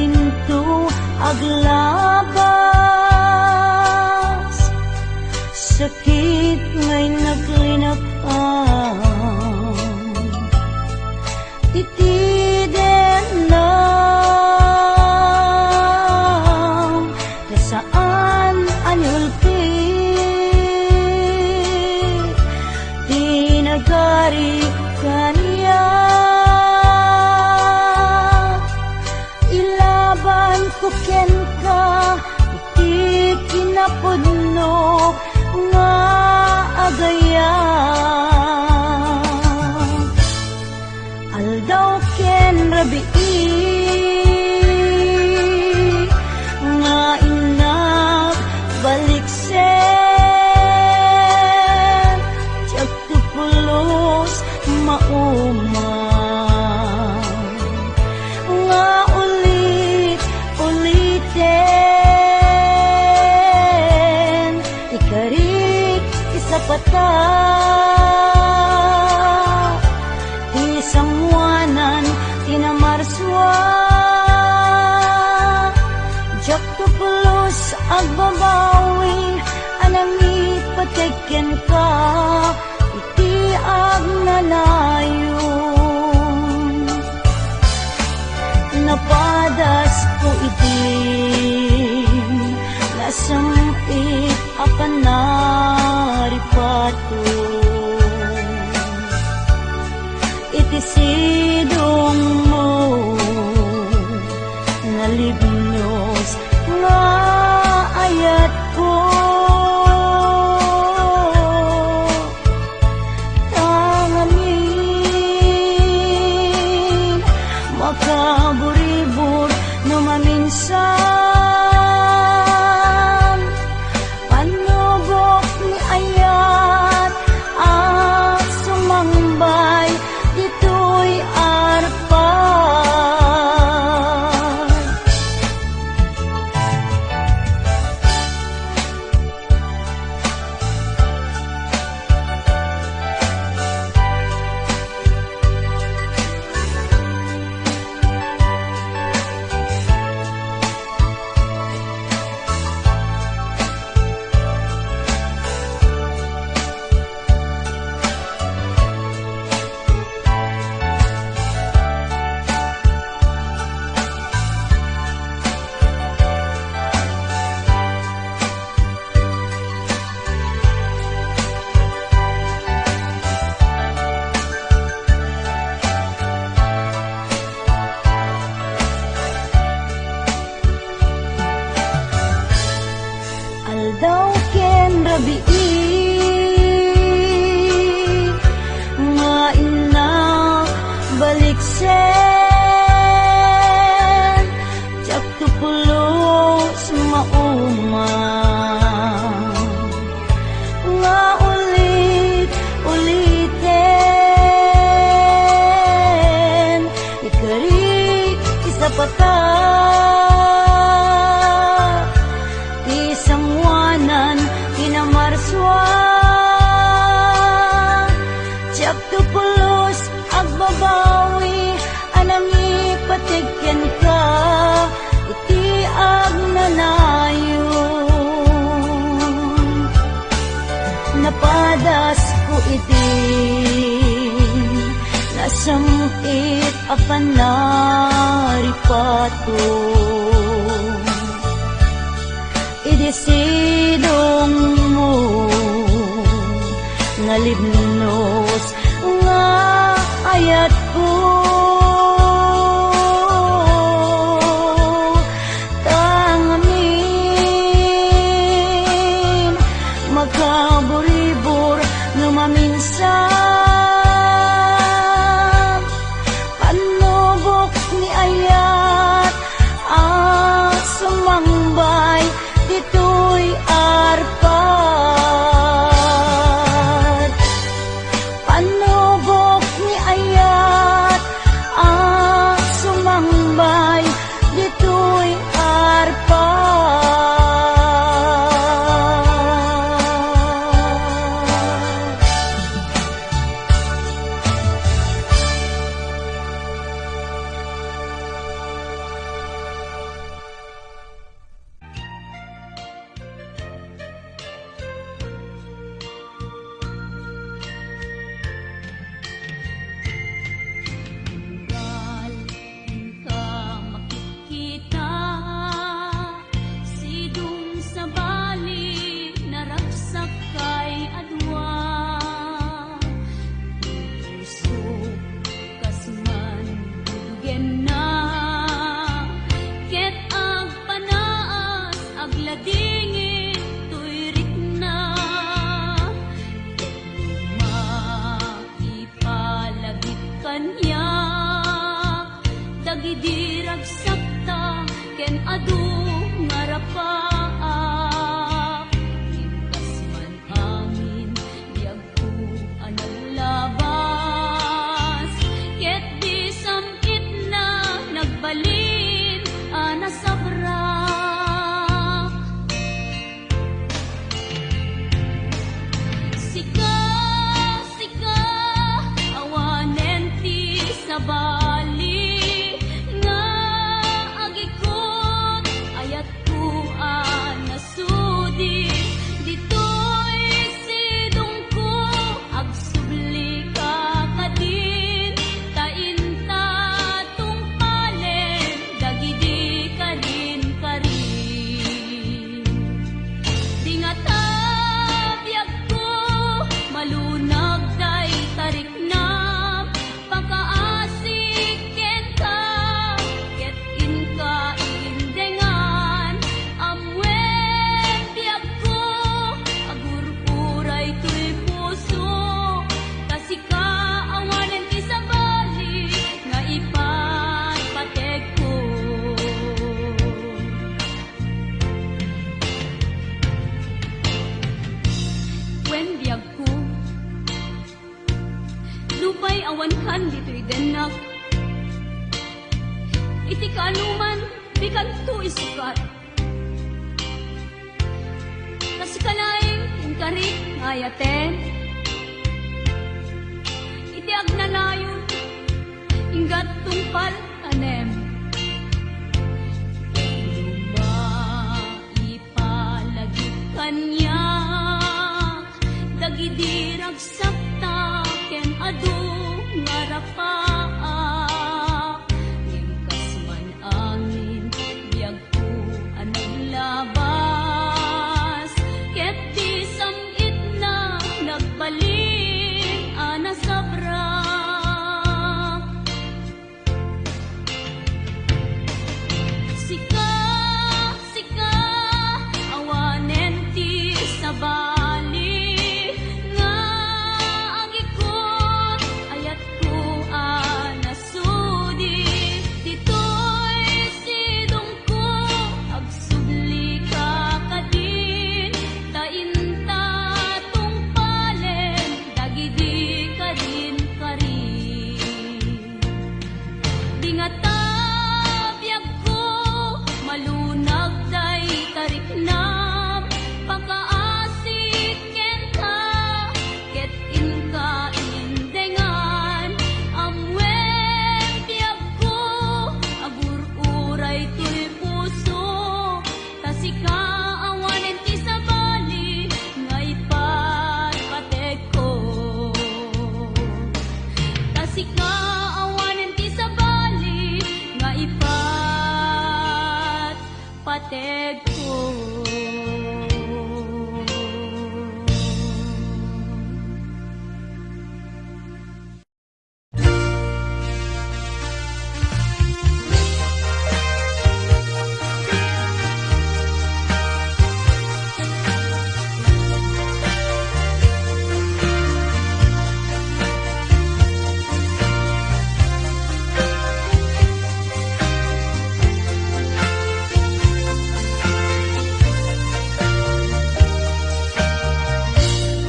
dinto aglabas, sakit ngay naglinakan, titiden lang kasaan anyulpi, dinagari kaniya, ilaban ko ken ka, iti kinapudno nga agaya. Aldaw ken rabii nga inak baliksen, tiyak tupulos mauma nga ulit-uliten, ikarik isapata isangwanan tinamarswa, jak tupulos agbabawi anang ipateken ka, iti agnanayon. Napadas ko iti nasampit apan naripato, iti sidong mo nalibnos nga ayat ko, tangamin makaburibur no maminsan, panubok ni ayat at sumambay dito'y arpan. Aldaw ken rabii nga inak baliksen, jak tupulos mauma nga ulit-uliten, ikarik isapata isangwanan tinamarswa, tiyak tupulos agbabawi anang ipateken ka, iti agnanayon. Napadas ko iti nasampit apan naripato, idisidong mo nalibnos nga ayat ko, tangamin magkaburibur no maminsan, panubok ni ayat at sumangbay dito'y arpan. kanto isukat. Kasi kalaing ingkarik ayaten. Iti agnanayon inggat tungpal tanem. Lumaipalagit kanya dagidi ragsakta ken adu ngarapaa. Ngimkas man angin biyag ko anang labas. Ket di samit na nagbalin ana sabra. Sika, sika, awanen ti sabali nga ang ikot ayat ko anasudi. Dito'y sidong ko agsubli ka kadin tainta tungpalen dagidi kadin karin. Di nga tabiyag ko malunag day tariknam pakaasik ken ka ket inka indengan amwen biyag ko agur-uray to'y puso tasika awanen ti sabali nga ipatpatek ko. Tasika awanen ti sabali nga ipatpatek ko.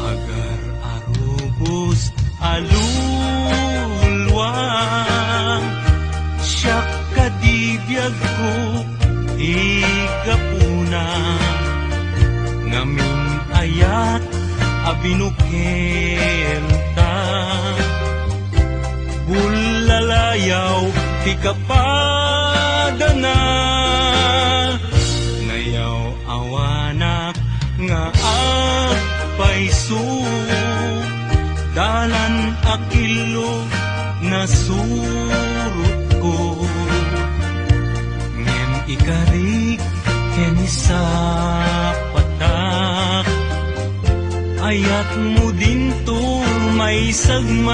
Agar arubos alulwang siyak kadibiyag ko igapuna ngamin ayat abinukelta bulalayaw ti kapadana ngayaw awanak nga agpaisu dalan akilo na surut ko ngem ikarik ken isa patak ayat mo dinto may sagmak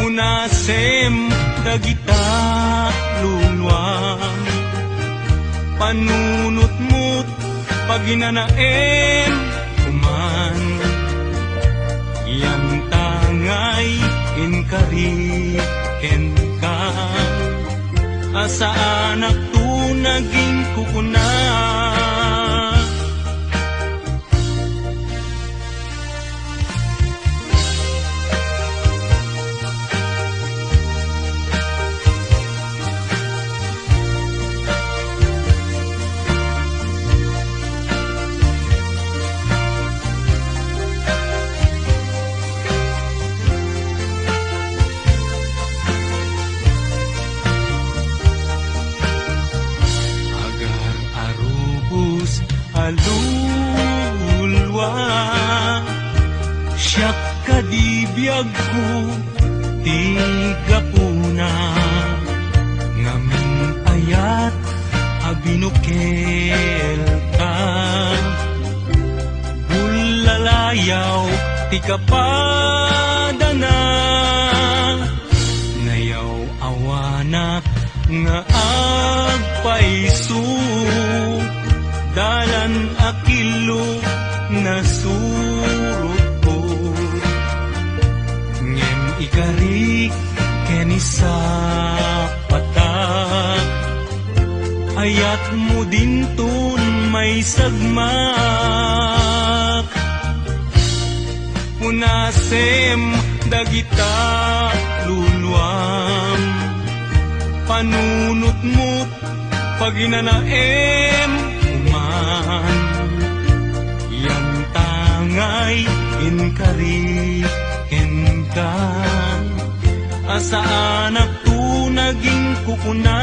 unasem dagita lulwang panunot-mut paginanaen kuman yan tangay inkariken ka asa anak tu naging kukuna. Agar arubos alulwa siyak kadibiyag ko tigapuna ngamin ayat abinukel ka bulalayaw ti kapadana ngayaw awanak nga agpaisu dalan akilo na surut ko ngem ikarik ken isa patak ayat mo dintun may sagmak unasem dagita luluam panunot-mut paginanaem uman yan tangay inkari enkan asa anak tu naging kukuna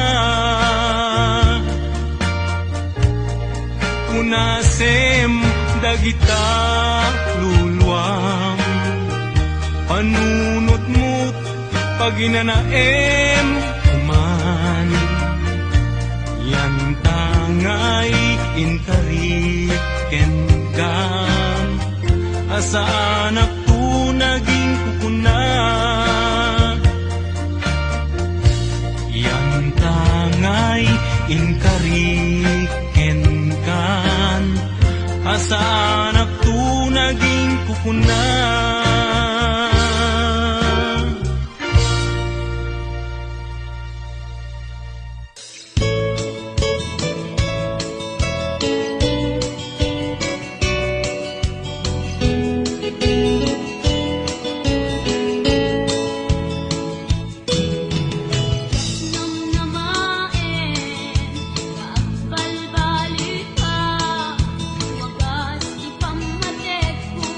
kunasem dagita luluam panunot-mut paginanaem uman yan tangay inkari kenkan asa anak tu naging kukuna yan tangay inkari kenkan asa anak tu naging kukuna. Balbalita, wagas ipamatet ko,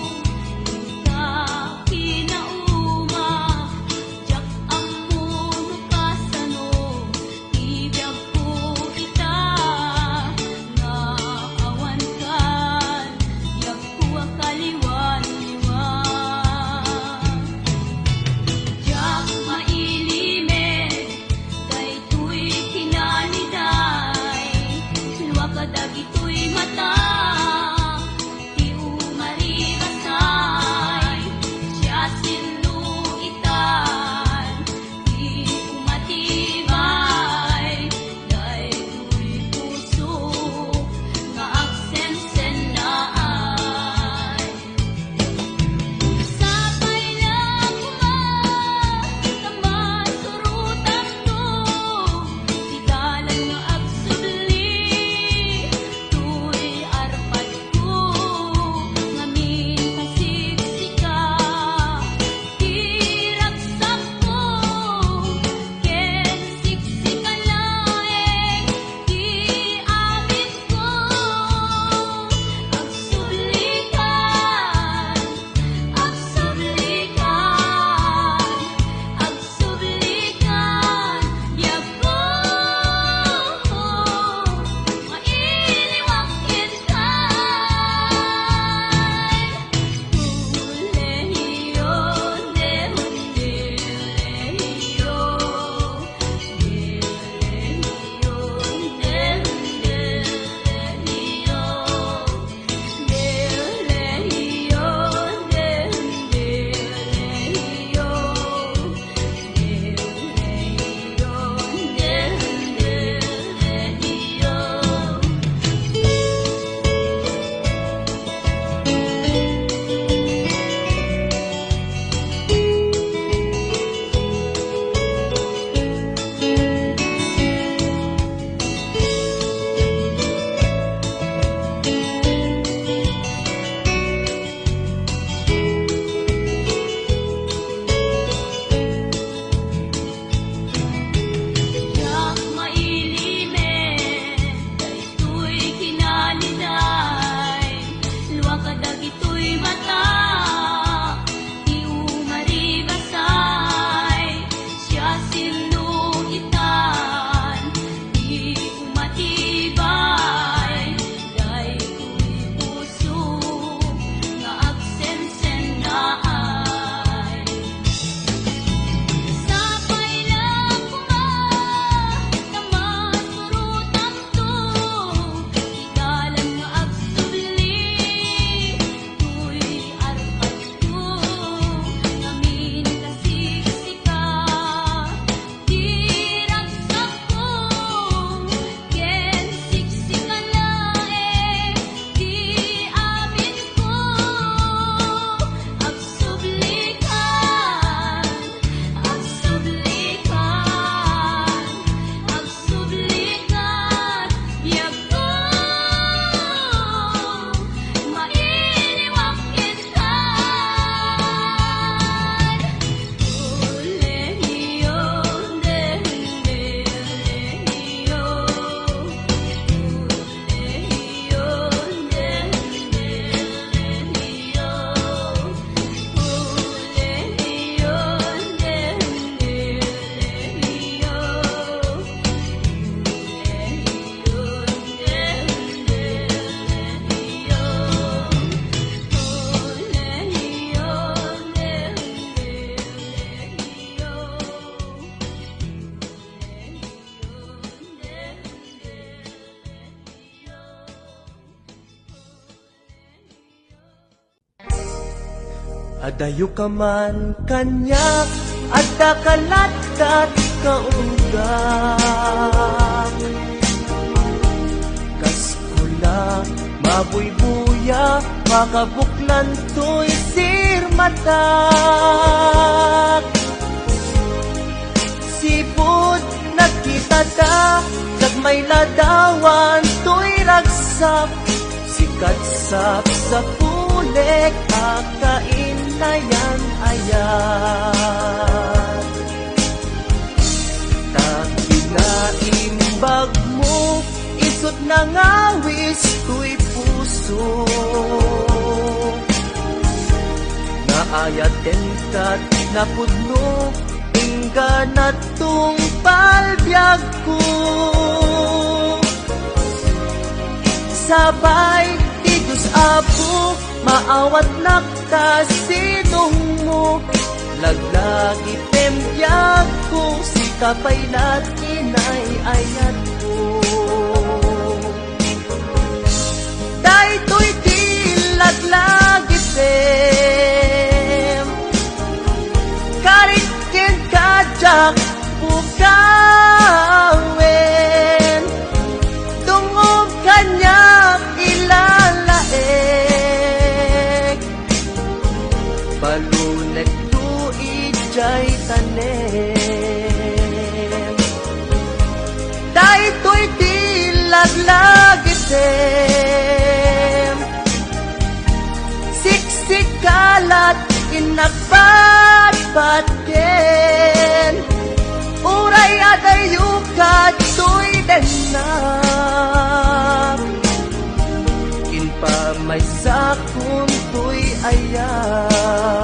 Adayo ka man kanyak, adda kalatkat kaunggak. Kaskula, mabuybuya, makabuklan to'y sirmatak. Sipod, nagkita ta, may ladawan to'y ragsak. Sikatsap sa pulik, akain na yan ayan. Takinaimbag mo, isot na ngawis to'y puso. Naayaten kat napudno, ingga na tung palbyag ko. Sabay, di Diyos Apo, maawat nagtasinong mo. Laglagi tembyag ko, si kapaylat inay ayat ko. Dahito'y di laglagi tem, karikin kajak bukawen. Tungog kanya ilalaek, balunek tu ijay tanem. Dahito'y di laglagi tem, siksik kalat inagpatpatken. Uray adayo ka to'y denam, inpa may sakon to'y ayat.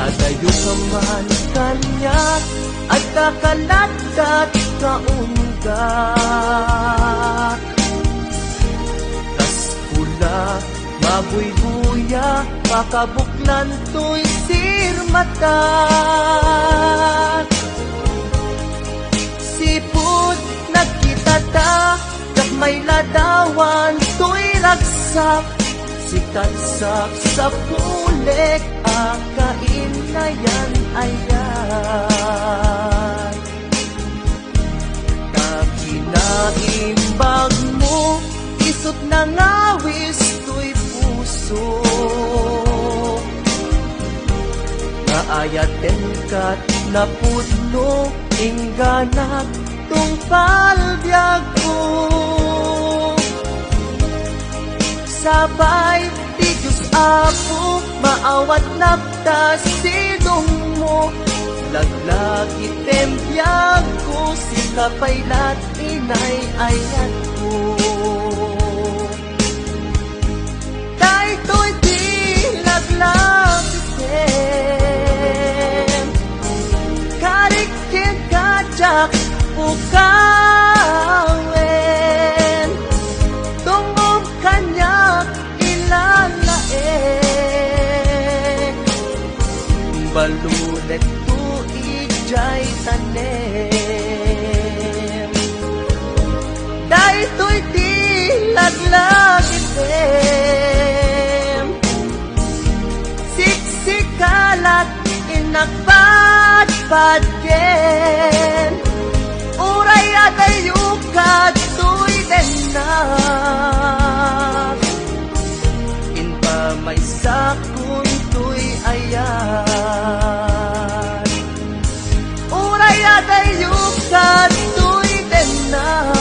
Adayo ka man kanyak, at kakalatkat kaunggak. Kaskula, mabuybuya, makabuklan to'y sirmatak. Sipod, nagkita ta, may ladawan to'y ragsak. Sikatsap sa pulik, akain na yan ayan. Takinaimbag mo, isot na ngawis to'y puso. Naayaten kat napudno, ingganak tung palbyag ko. Sabay, di Diyos Apo, maawat nagtasinong mo. Laglagi tembyag ko, si kapaylat inay ayat ko. Dahito'y di laglagi tem, karikin kajak bukawen. Tungog kanyak ilalaek, balunek tu ijay tanem. Dahito'y di laglagi tem, siksik kalat inagpatpatken. Uray adayo ka to'y denam, inpa may sakon to'y ayan. Uray adayo ka to'y denam,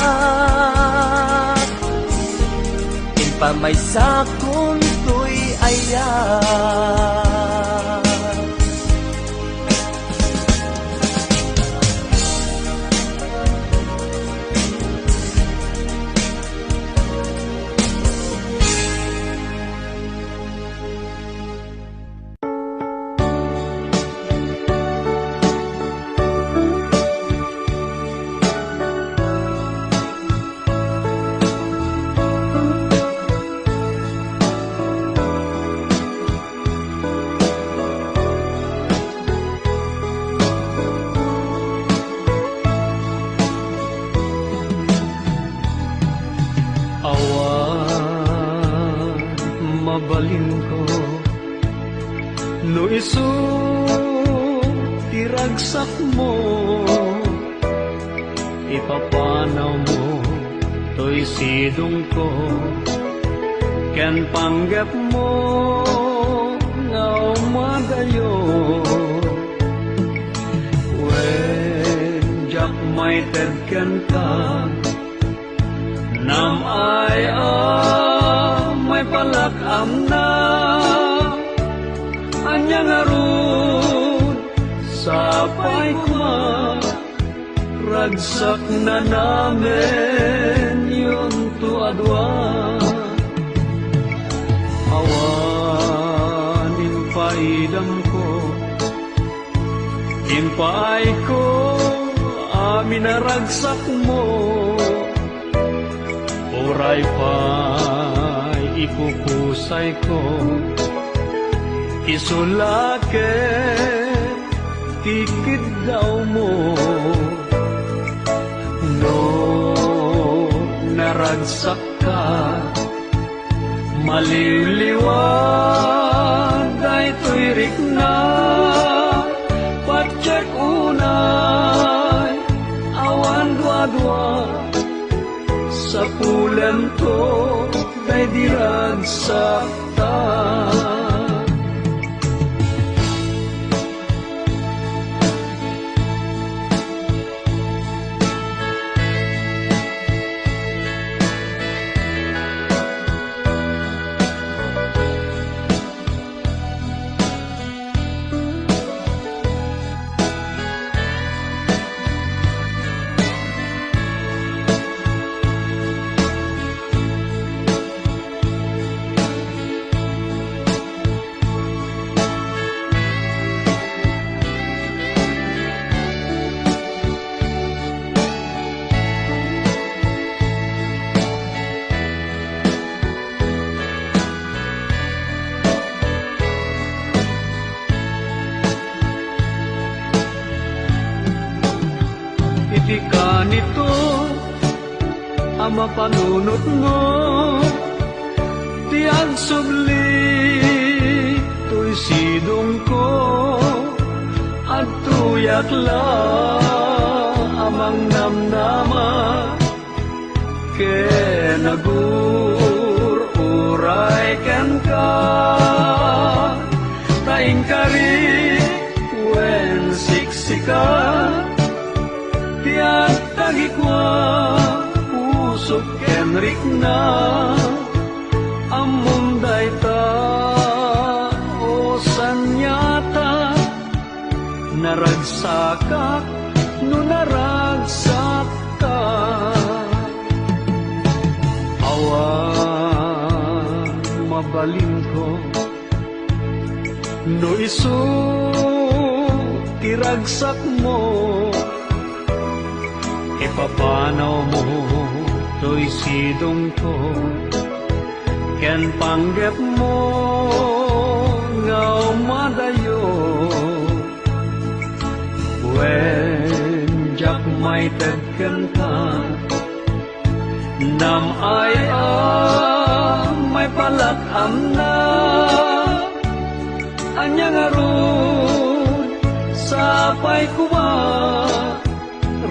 inpa may sakon to'y ayan. Awan mabalin ko no isu tiragsak mo ipapanaw mo to'y sidong ko ken panggap mo nga umadayo when jak may tedken ka nam ay may palakam na anyang arud sapay kuma ragsak na namin yun tuadwa awanin paidam ko impay ko amin na ragsak mo oray pa'y ikukusay ko isulake tikid daw mo no naragsak ka maliliwan day tuirik na patsek unay awan dua-dua sa pulan to day diragsak ta iti ka nito ang mapanunot mo tiang subli to'y sidong ko at tuyak la amang namnama ke nagur uray ken ka taing kari wen siksika tiyak tagikwa pusok kenrik na among dayta o sanyata naragsakak no naragsak ka awan mabalin ko no isu tiragsak mo ipapanaw mo to'y sidong ko ken panggap mo nga umadayo when jak may tagken ka nam ay may palakam na anyang arud sapay kuma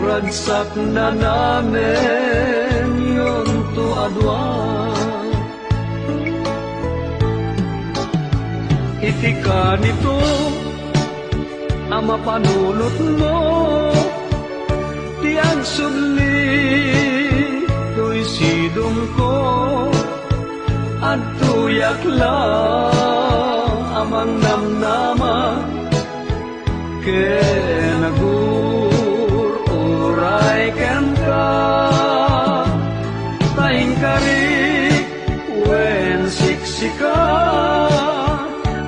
ragsak na namin yun tuadwa iti ka nito ang mapanunot mo tiang subli to'y sidong ko at tuyak lang amang namnama ke nagur uray ken ka taing karik wen siksika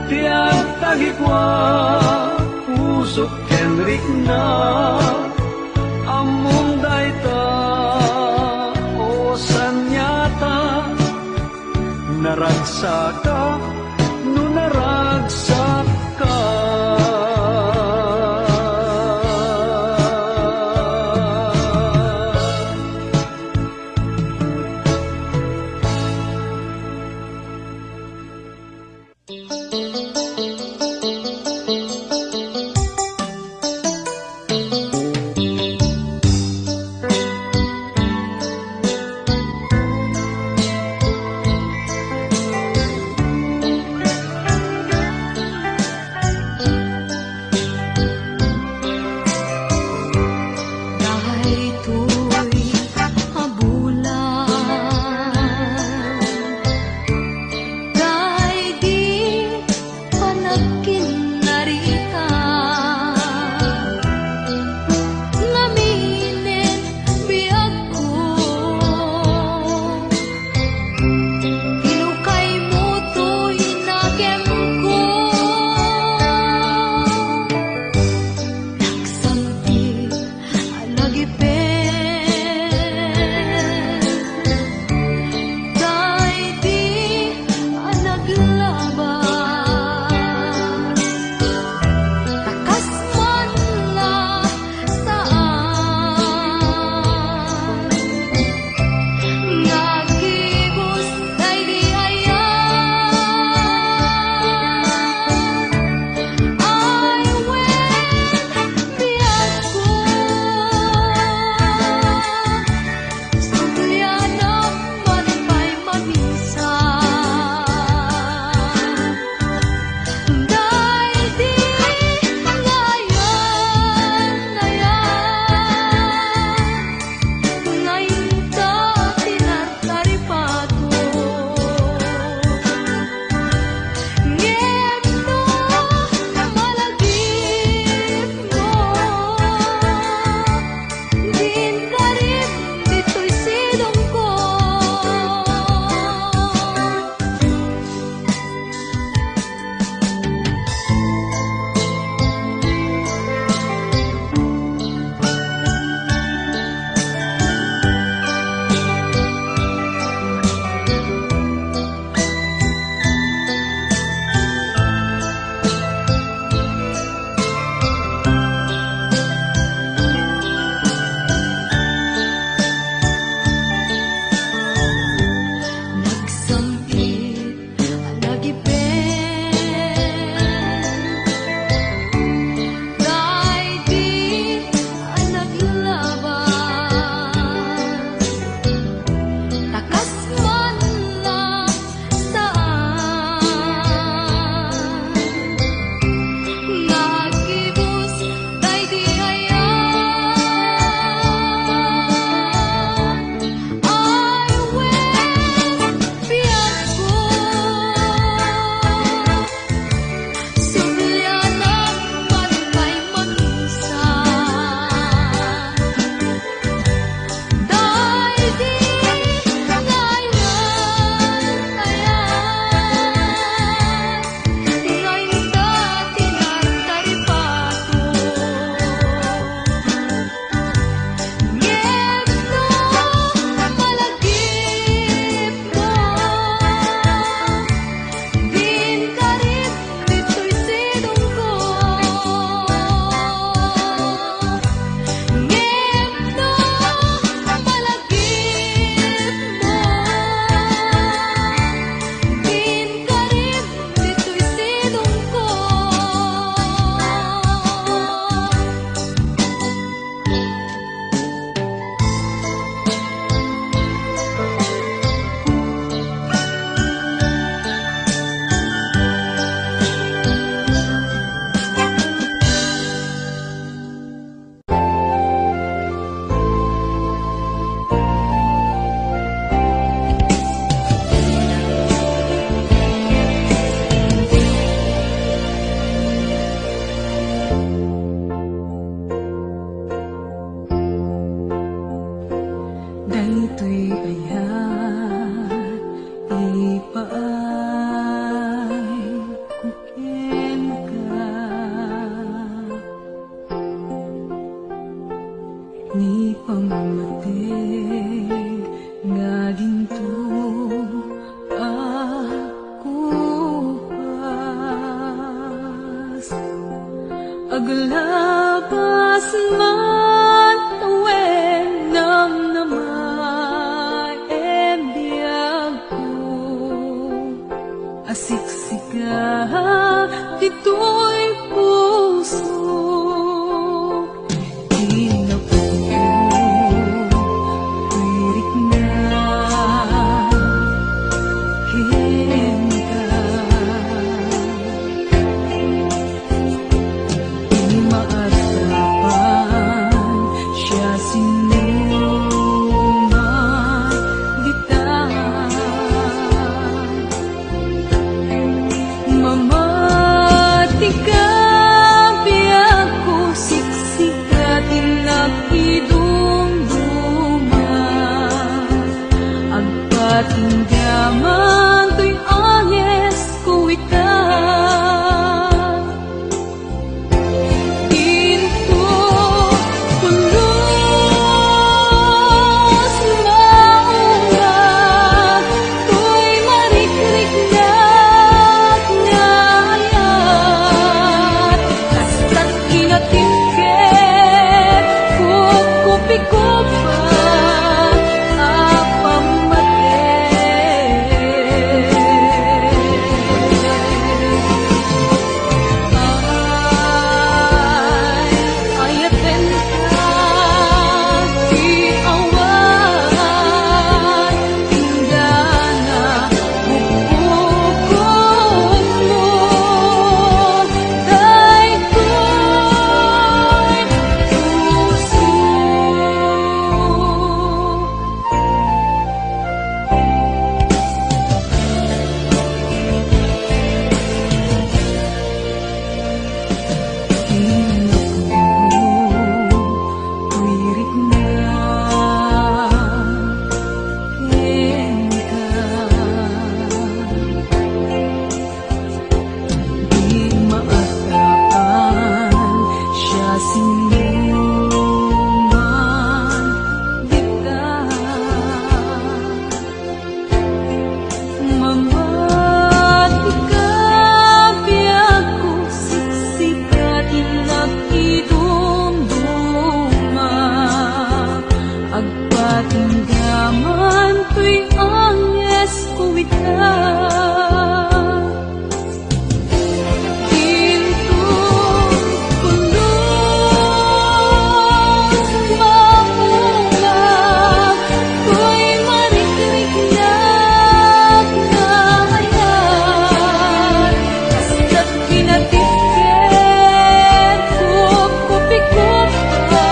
tiang tagikwa pusok kenrik na among dayta o sanyata naragsaka no naragsak ka to'y ayat ipaay kuken ka ni pamamateg nga ginto ako pas aglabas man tawen ng namay biyag ko asiksika dito'y puso pirik na hinta di maarapan siya sinuman ditahan mamati ka biyak ko siksikat inakidumduman agpatinggaman to'y anyes ko itan Ginto pulos maunga to'y marikrik na ngayat kasta't kinatiket kukupi-kupa Agpatinggaman to'y anyes ko itan Ginto pulos maunga to'y marikrik na ngayat kasta't kinatiket kukupi-kupa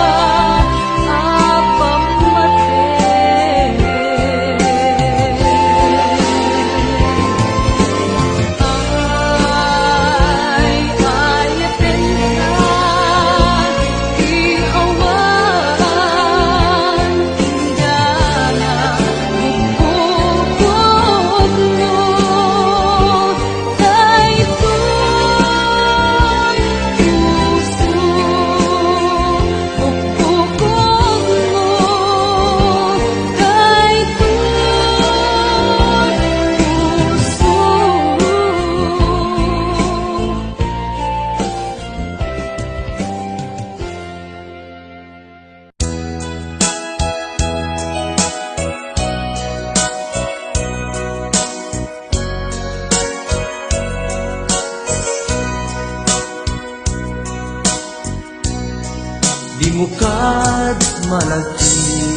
Di mo kad malagi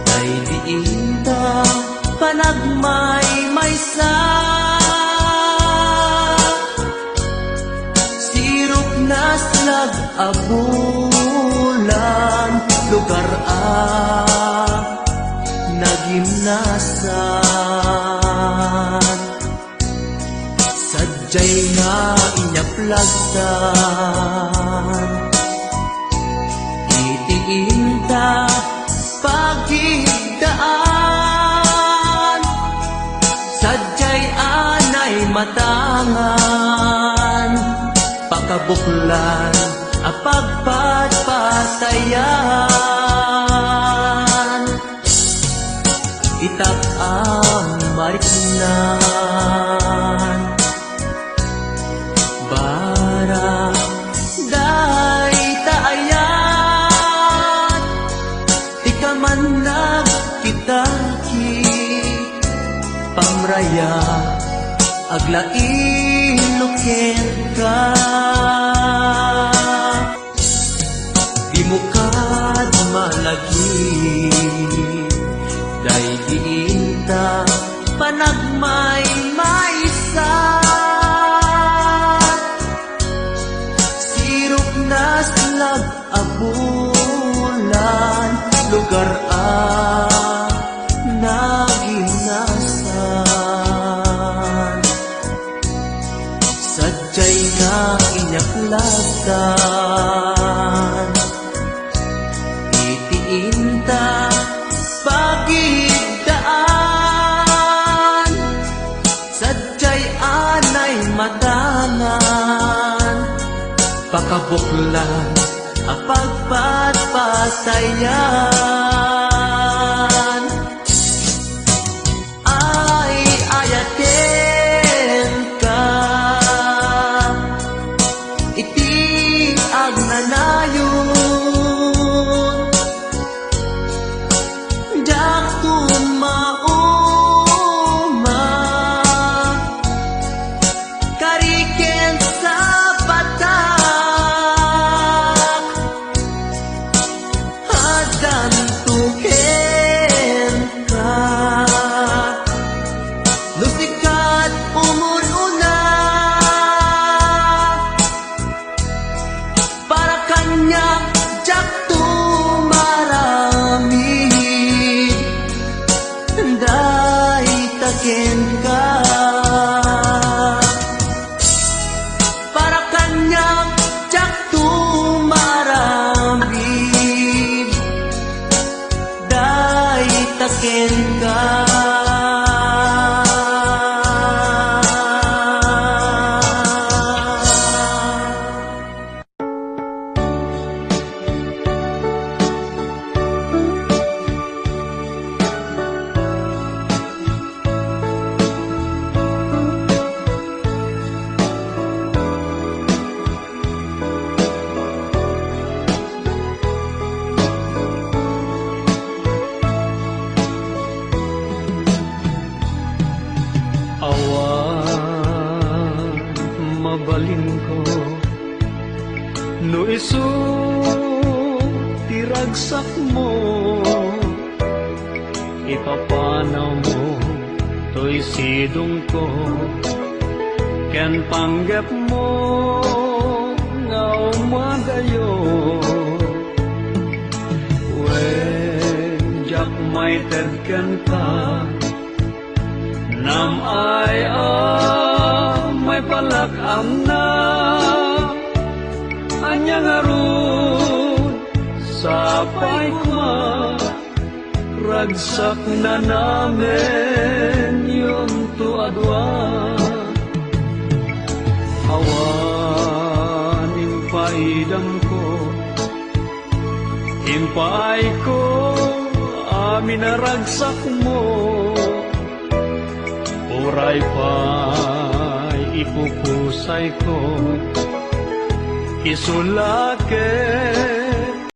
Kay diinta panagmay maysa Sirop na slag abulan Lugar nagimnasan Sadyay nga inyaplagtan Itiinta pagi daan, sadyay anay matangan, pakabuklan apagpatpatayan, itak ang mariknan, bara day taayan, ikaman nagkitaki, pamraya aglain luken ka. Di mo kad malagi, day diinta panagmay maysa, sirok nas lag-abulan, lugar naginasan, sadyay na inyaklasan, itiinta pagidaan, sadyay anay matangan, pakabuklan apagpatpatayan, ay ayaten ka, iti agnanayon, jak tumauma, kariken sa batak, hadan tuken ka, lusikat umuruna, para kanya jak tumarami, day taken ka, para kanya jak tumarami, day taken ka. Awan mabalin ko no isu tiragsak mo, ipapanaw mo to'y sidong ko, ken panggap mo nga umagayo, when jak may tedken ka, nam ay may palakam na, anyang arun sapay kuma, ragsak na namin yung tuadwa, awan yung paidam ko, impay ko amin na ragsak mo, uray pa'y ipupusay ko, isulake